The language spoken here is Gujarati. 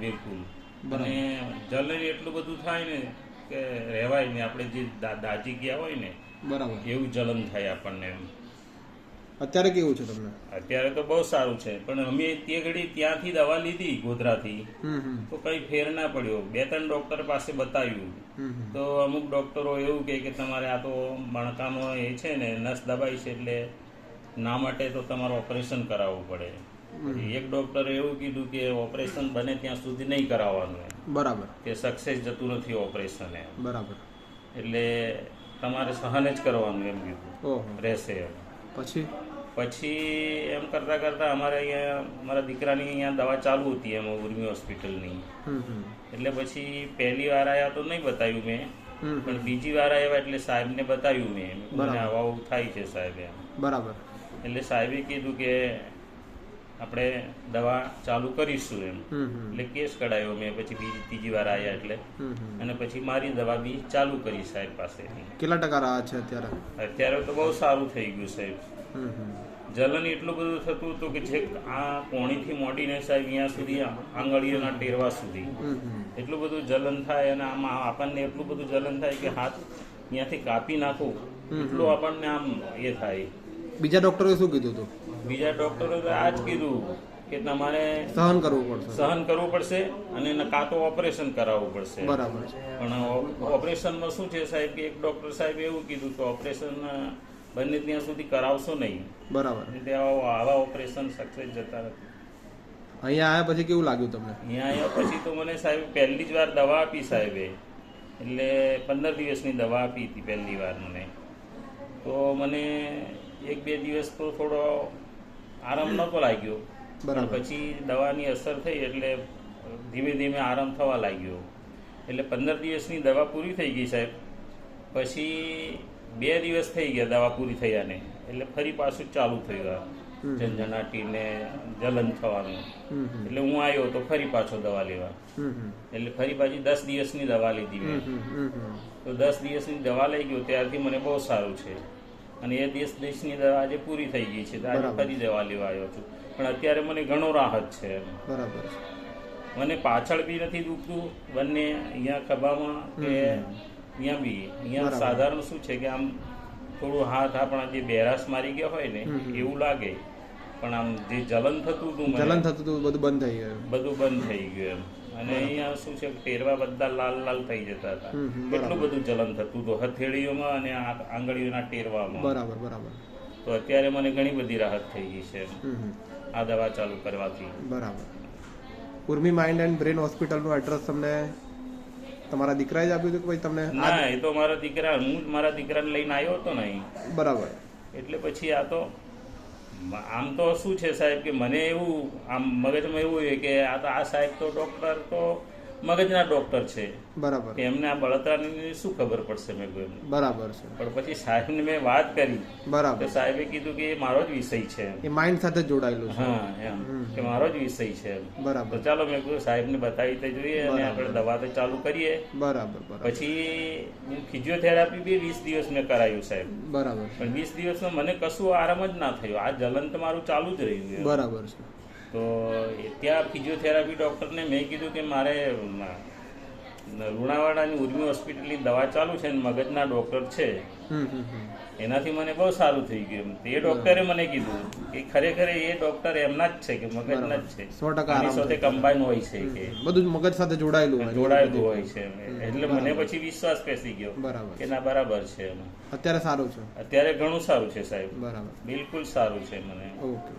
બિલકુલ. અને જલન એટલું બધું થાય ને કે રહેવાય ને, આપણે જે દાજી ગયા હોય ને બરાબર એવું જલન થાય આપણને. અત્યારે કેવું છે તમને? અત્યારે તો બહુ સારું છે, પણ અમે તે ઘડી ત્યાંથી દવા લીધી ગોધરાથી તો કઈ ફેર ના પડ્યો. 2-3 ડોક્ટર પાસે બતાવ્યું તો અમુક ડોક્ટરો એવું કે તમારે આ તો મણકાનો એ છે ને, નસ દબાઈ છે એટલે ના માટે તો તમારે ઓપરેશન કરાવવું પડે. એક ડોક્ટરે એવું કીધું કે ઓપરેશન બને ત્યાં સુધી નહીં કરાવવાનું, બરાબર, કે સક્સેસ જતું નથી ઓપરેશન એમ. બરાબર, એટલે તમારે સહન જ કરવાનું એમ કીધું રહેશે એમ. પછી એમ કરતાં કરતાં અમારે અહીંયા મારા દીકરાની અહીંયા દવા ચાલુ હતી એમ ઉર્મી હોસ્પિટલની. એટલે પછી પહેલી વાર આવ્યા તો નહીં બતાવ્યું મેં, પણ બીજી વાર આવ્યા એટલે સાહેબને બતાવ્યું મેં. મને આવું થાય છે સાહેબ એમ. બરાબર. એટલે સાહેબે કીધું કે આપણે દવા ચાલુ કરીશું એમ. એટલે કેસ કઢાયો મેં પછી ત્રીજી વાર આવ્યા એટલે, અને પછી મારી દવા બી ચાલુ કરી સાહેબ પાસેથી. કેટલા ટકા રહ્યા છે અત્યારે? અત્યારે તો બહુ સારું થઈ ગયું સાહેબ. જલન એટલું બધું થતું હતું કે જે આ કોણીથી મોડીને સાહેબ અહીંયા સુધી આંગળીઓના ટેરવા સુધી એટલું બધું જલન થાય, અને આમાં આપણને એટલું બધું જલન થાય કે હાથ અહીંયાથી કાપી નાખું એટલું આપણને આમ એ થાય. બીજા ડોક્ટરે શું કીધું હતું? બીજા ડોક્ટરે તો આ જ કીધું કે તમારે સહન કરવું પડશે અને કાં તો ઓપરેશન કરાવવું પડશે. બરાબર. પણ ઓપરેશનમાં શું છે સાહેબ કે એક ડોક્ટર સાહેબ એવું કીધું કે ઓપરેશન બંને ત્યાં સુધી કરાવશો નહીં. બરાબર. આવા ઓપરેશન સક્સેસ જતા નથી. અહીંયા આવ્યા પછી કેવું લાગ્યું તમને? અહીંયા આવ્યા પછી તો મને સાહેબ પહેલી જ વાર દવા આપી સાહેબે, એટલે 15 દિવસની દવા આપી હતી પહેલી વાર મને. તો મને 1-2 દિવસ તો થોડો આરામ નહોતો લાગ્યો, પણ પછી દવાની અસર થઈ એટલે ધીમે ધીમે આરામ થવા લાગ્યો. એટલે 15 દિવસની દવા પૂરી થઈ ગઈ સાહેબ. પછી 2 દિવસ થઈ ગયા દવા પૂરી થયાને, એટલે ફરી પાછું ચાલુ થઈ ગયા ઝંઝણાટીને જલન થવાનું. એટલે હું આવ્યો તો ફરી પાછો દવા લેવા, એટલે ફરી પાછી 10 દિવસની દવા લીધી મેં. તો 10 દિવસની દવા લઈ ગયો ત્યારથી મને બહુ સારું છે, અને એ 10 દિવસની દવા આજે પૂરી થઈ ગઈ છે, તો આજે ફરી દવા લેવા આવ્યો છું. પણ અત્યારે મને ઘણો રાહત છે. બરાબર. મને પાછળ બી નથી દુખતું, બંને અહીંયા ખભામાં કે અહીંયા બી. અહીંયા સાધારણ શું છે કે આમ થોડું હાથ આપણા જે બેરાસ મારી ગયા હોય ને એવું લાગે, પણ આમ જે જલન થતું હતું બધું બંધ થઈ ગયું. બંધ થઈ ગયું એમ. અને અહીંયા શું છે ટેરવા બધા લાલ લાલ થઈ જતા હતા, એટલું બધું જલન થતું હતું હથેળીઓમાં અને આંગળીઓના ટેરવામાં. બરાબર, બરાબર. તો અત્યારે મને ઘણી બધી રાહત થઈ ગઈ છે આ દવા ચાલુ કરવાથી. બરાબર. ઉર્મી માઇન્ડ એન્ડ બ્રેન હોસ્પિટલનું એડ્રેસ તમને તમારા દીકરાએ જ આપ્યું હતું કે ભાઈ તમને? ના, એ તો મારા દીકરા, હું મારા દીકરાને લઈને આવ્યો હતો ને. બરાબર. એટલે પછી આ તો આમ તો શું છે સાહેબ કે મને એવું આમ મગજમાં એવું હોય કે આ સાહેબ તો ડોક્ટર તો મગજના ડોક્ટર છે. બરાબર. એમને આ બળતરાની શું ખબર પડશે? મેં કહ્યું બરાબર છે. પણ પછી સાહેબને મેં વાત કરી. બરાબર. તો સાહેબે કીધું કે એ મારો જ વિષય છે, એ માઇન્ડ સાથે જોડાયેલું છે. હા એમ કે મારો જ વિષય છે. બરાબર. તો ચાલો મેં કહ્યું સાહેબને બતાવી તો જોઈએ, અને આપણે દવા તો ચાલુ કરીએ. બરાબર. પછી હું ફિઝિયોથેરાપી બી 20 દિવસ મેં કરાયું સાહેબ. બરાબર. પણ 20 દિવસમાં મને કશું આરામ જ ના થયો. આ જલન તો મારું ચાલુ જ રહ્યું. બરાબર છે. તો ત્યાં ફિઝિયોથેરાપી ડૉક્ટરને મેં કીધું કે મારે લુણાવાડાની ઉર્મી હોસ્પિટલની દવા ચાલુ છે ને મગજના ડૉક્ટર છે, એનાથી મને બહુ સારું થઈ ગયું. એ ડૉક્ટરે મને કીધું કે ખરેખર એ ડૉક્ટર એમના જ છે કે મગજના જ છે, 100% સાથે કમ્બાઈન હોય છે કે બધું મગજ સાથે જોડાયેલું હોય છે. એટલે મને પછી વિશ્વાસ બેસી ગયો કે ના બરાબર છે. અત્યારે સારું છે? અત્યારે ઘણું સારું છે સાહેબ. બરાબર. બિલકુલ સારું છે મને. ઓકે.